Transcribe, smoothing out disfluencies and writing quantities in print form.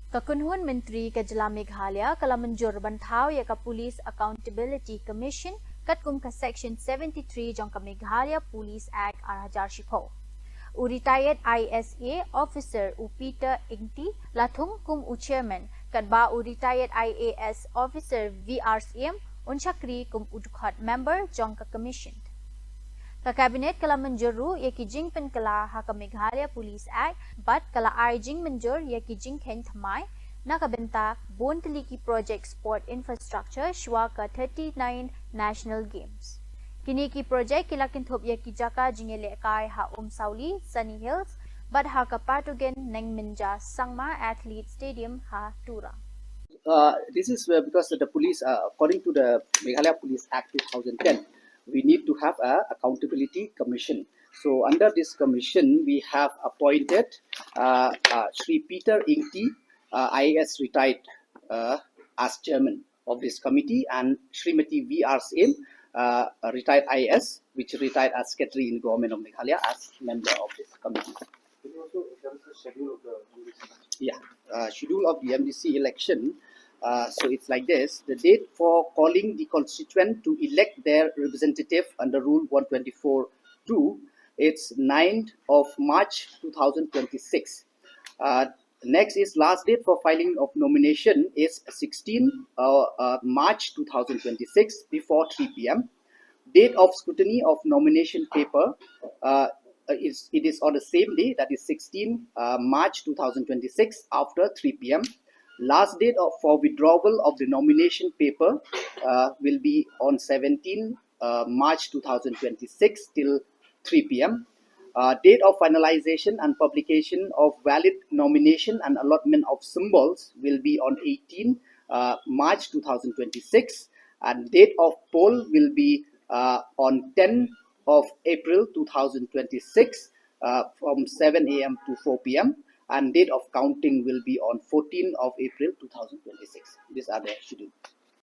Kakunhun Menteri Kejala Meghalaya kala menjur bantau ya ka Police Accountability Commission kat kum ka Section 73 jong ka Meghalaya Police Act Arhajar Shipo. Retired ISA Officer Peter Ingti lathung kum Chairman kat ba retired IAS Officer VRCM unchakri kum udukhat member jong ka Commission. Ka Cabinet kala menjuru ya ki jing pen kala ha ka Meghalaya Police Act but kala ai jing menjur ya ki jing khen thamai na ka benta bon teliki project sport infrastructure shwa ka 39 national games. Kini ki project kilakin thop ya ki jaka jingele kai ha sauli Sunny Hills but ha ka patogen neng minja sangma athlete stadium ha tura. This is because the police, according to the Meghalaya Police Act 2010, we need to have a accountability commission. So under this commission, we have appointed Sri Peter Ingti, IAS retired, as chairman of this committee, and Srimati VRCM, retired IAS, which retired as secretary in government of Meghalaya, as member of this committee. Can you also tell us the schedule of the MDC? Yeah, schedule of the MDC election. So it's like this: the date for calling the constituent to elect their representative under Rule 124(2), it's 9th of March 2026. Next is last date for filing of nomination is 16 March 2026 before 3 p.m. Date of scrutiny of nomination paper it is on the same day, that is 16 March 2026 after 3 p.m. Last date for withdrawal of the nomination paper will be on 17 March 2026 till 3 p.m. Date of finalization and publication of valid nomination and allotment of symbols will be on 18 March 2026, and date of poll will be on 10 of April 2026 from 7 a.m. to 4 p.m. and date of counting will be on 14 of April 2026. These are the schedules.